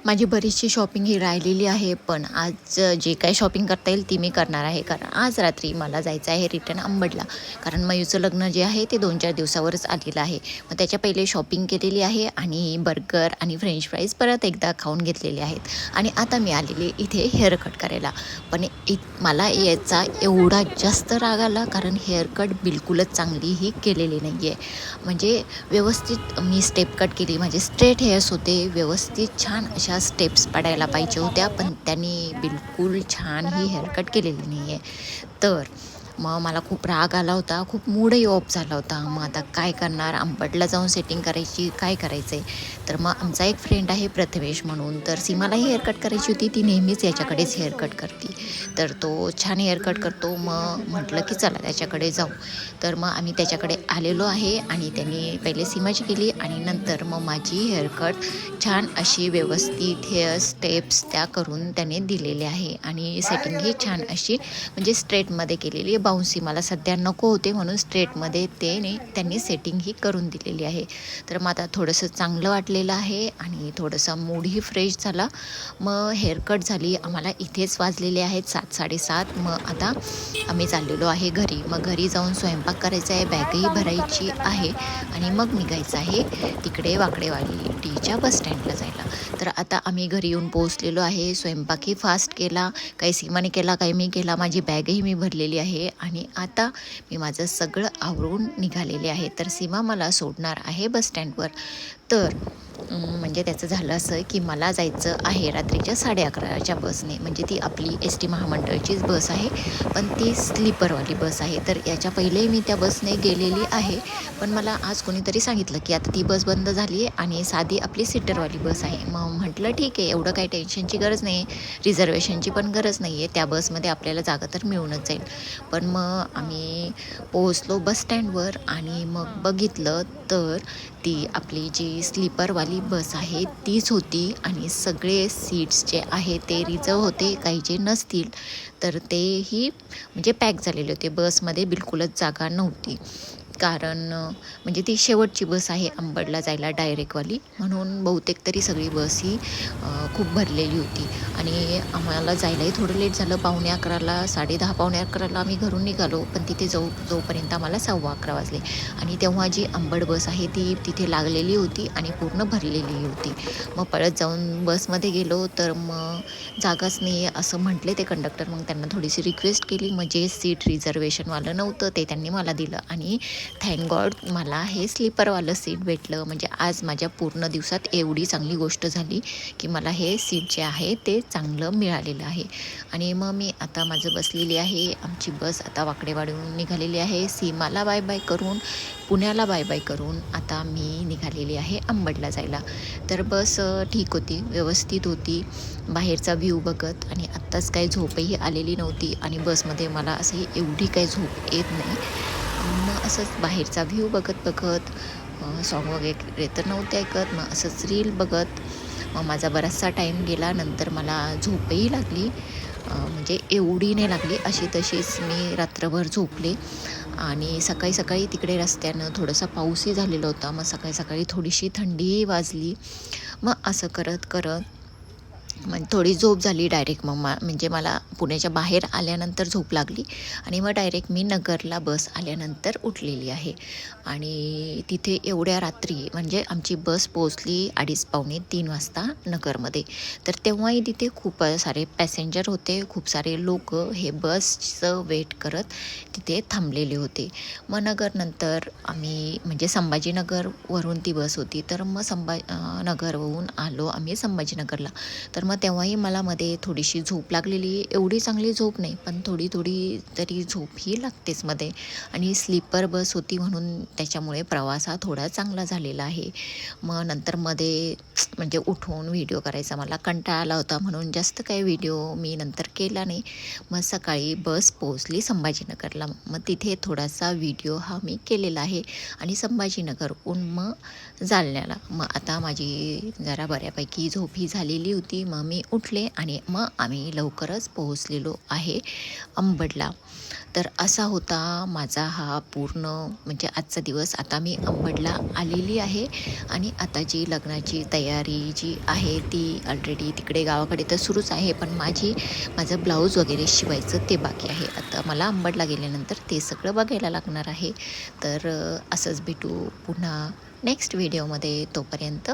माझी बरीचशी शॉपिंग ही राहिलेली आहे, पण आज जे काही शॉपिंग करता येईल ती मी करणार आहे. कारण आज रात्री मला जायचं आहे रिटर्न अंबडला. कारण मयूचं लग्न जे आहे ते 2-4 दिवसावरच आलेलं आहे. मग त्याच्या पहिले शॉपिंग केलेली आहे आणि बर्गर आणि फ्रेंच फ्राईज परत एकदा खाऊन घेतलेले आहेत. आणि आता मी आलेली इथे हेअर कट करायला. पण मला याचा एवढा जास्त राग आला, कारण हेअर कट बिलकुलच चांगलीही केलेली नाही आहे. म्हणजे व्यवस्थित मी स्टेप कट केली, माझे स्ट्रेट हेअर्स होते, व्यवस्थित छान अशा स्टेप्स पडायला पाहिजे होत्या, पण त्यांनी बिलकुल छान ही हेअरकट केलेली नाही आहे. तर मग मला खूप राग आला होता, खूप मूडही ऑफ झाला होता. मग आता काय करणार, अंबडला जाऊन सेटिंग करायची, काय करायचं आहे. तर मग आमचा एक फ्रेंड आहे प्रथमेश म्हणून, तर सीमालाही हेअरकट करायची होती, ती नेहमीच याच्याकडेच हेअरकट करते. तर तो छान हेअरकट करतो. मग म्हटलं की चला त्याच्याकडे जाऊ. तर मग आम्ही त्याच्याकडे आलेलो आहे आणि त्यांनी पहिले सीमाची केली आणि नंतर मग माझी हेअरकट छान अशी व्यवस्थित हेअर स्टेप्स त्या करून त्याने दिलेले आहे. आणि सेटिंगही छान अशी म्हणजे स्ट्रेटमध्ये केलेली आहे. बाउन्सी मला सध्या नको होते म्हणून स्ट्रेटमध्ये त्यांनी सेटिंगही करून दिलेली आहे. तर मग आता थोडंसं चांगलं वाटलेलं आहे आणि थोडंसं मूडही फ्रेश झाला. मग हेअरकट झाली. आम्हाला इथेच वाजलेले आहेत 7-7:30. मग आता आम्ही चाललेलो आहे घरी. मग घरी जाऊन स्वयंपाक करायचा आहे, बॅगही भरायची आहे आणि मग निघायचं आहे तिकडे वाकडेवाडीच्या बस स्टँडला जायला. तर आता आम्ही घरी येऊन पोहोचलेलो आहे. स्वयंपाकही फास्ट केला, काही सीमाने केला, काही मी केला. माझी बॅगही मी भरलेली आहे आणि आता मी माझं सगळं आवरून निघालेले आहे. तर सीमा मला सोडणार आहे बस स्टँडवर. तर म्हणजे त्याचं झालं असं की मला जायचं आहे रात्रीच्या 11:30च्या बसने. म्हणजे ती आपली एस टी महामंडळचीच बस आहे, पण ती स्लीपरवाली बस आहे. तर याच्या पहिलेही मी त्या बसने गेलेली आहे, पण मला आज कोणीतरी सांगितलं की आता ती बस बंद झाली आहे आणि साधी आपली सीटरवाली बस आहे. मग म्हटलं ठीक आहे, एवढं काही टेन्शनची गरज नाही आहे, रिझर्वेशनची पण गरज नाही आहे, त्या बसमध्ये आपल्याला जागा तर मिळूनच जाईल. पण मग आम्ही पोहोचलो बस स्टँडवर आणि मग बघितलं तर ती आपली जी स्लीपरवाली बस आहे तीच होती आणि सगळे सीट्स जे आहे ते रिझर्व होते, काही जे नसतील तर तेही म्हणजे पॅक झालेले होते. बसमध्ये बिलकुलच जागा नव्हती, कारण म्हणजे ती शेवटची बस आहे अंबडला जायला डायरेक्टवाली, म्हणून बहुतेक तरी सगळी बस ही खूप भरलेली होती. आणि आम्हाला जायलाही थोडं लेट झालं. 11:15 10:30 आम्ही घरून निघालो, पण तिथे जोपर्यंत आम्हाला 11:15 वाजले. आणि तेव्हा जी अंबड बस आहे ती तिथे लागलेली होती आणि पूर्ण भरलेली होती. मग पळत जाऊन बसमध्ये गेलो, तर मग जागाच नाही आहे असं म्हटले ते कंडक्टर. मग त्यांना थोडीशी रिक्वेस्ट केली, मग जे सीट रिझर्वेशनवालं नव्हतं ते त्यांनी मला दिलं आणि थँक गॉड मला हे स्लीपरवालं सीट भेटलं. म्हणजे आज माझ्या पूर्ण दिवसात एवढी चांगली गोष्ट झाली की मला हे सीट जे आहे ते चांगलं मिळालेलं आहे. आणि मग मी आता माझं बसलेली आहे. आमची बस आता वाकडेवाडीहून निघालेली आहे. सीमाला बाय बाय करून, पुण्याला बाय बाय करून आता मी निघालेली आहे अंबडला जायला. तर बस ठीक होती, व्यवस्थित होती, बाहेरचा व्ह्यू बघत. आणि आत्ताच काही झोपही आलेली नव्हती आणि बसमध्ये मला असंही एवढी काही झोप येत नाही. मग असंच बाहेरचा व्ह्यू बघत बघत, सॉन्ग वगैरे तर नव्हते ऐकत, मग असंच रील बघत मग माझा बराचसा टाईम गेला. नंतर मला झोपही लागली, म्हणजे एवढी नाही लागली, अशी तशीच मी रात्रभर झोपले. आणि सकाळी सकाळी तिकडे रस्त्यानं थोडासा पाऊसही झालेला होता. मग सकाळी सकाळी थोडीशी थंडीही वाजली. मग असं करत करत मग थोडी झोप झाली डायरेक्ट. मग म्हणजे मला पुण्याच्या बाहेर आल्यानंतर झोप लागली आणि मग डायरेक्ट मी नगरला बस आल्यानंतर उठलेली आहे. आणि तिथे एवढ्या रात्री म्हणजे आमची बस पोहोचली 2:30-3 वाजता नगरमध्ये. तर तेव्हाही तिथे खूप सारे पॅसेंजर होते, खूप सारे लोक हे बसचं वेट करत तिथे थांबलेले होते. मग नगरनंतर आम्ही म्हणजे संभाजीनगरवरून ती बस होती, तर मग नगरवरून आलो आम्ही संभाजीनगरला. तर मग तेव्हाही मला मध्ये थोडीशी झोप लागलेली, एवढी चांगली झोप नाही पण थोडी थोडी तरी झोप ही लागतेच मध्ये. आणि स्लीपर बस होती म्हणून त्याच्यामुळे प्रवास हा थोडा चांगला झालेला आहे. मग नंतर मध्ये म्हणजे उठून व्हिडिओ करायचा मला कंटाळा आला होता, म्हणून जास्त काही व्हिडिओ मी नंतर केला नाही. मग सकाळी बस पोहोचली संभाजीनगरला, मग तिथे थोडासा व्हिडिओ हा मी केलेला आहे. आणि संभाजीनगरहून मग जालन्याला. मग आता माझी जरा बऱ्यापैकी झोप ही झालेली होती. मग मी उठले आणि मग आम्ही लवकरच पोहोचलेलो आहे अंबडला. तर असा होता माझा हा पूर्ण म्हणजे आजचा दिवस. आता मी अंबडला आलेली आहे आणि आता जी लग्नाची तयारी जी आहे ती ऑलरेडी तिकडे गावाकडे तर सुरूच आहे, पण माझं ब्लाऊज वगैरे शिवायचं ते बाकी आहे. आता मला अंबडला गेल्यानंतर ते सगळं बघायला लागणार आहे. तर असंच भेटू पुन्हा नेक्स्ट व्हिडिओमध्ये. तोपर्यंत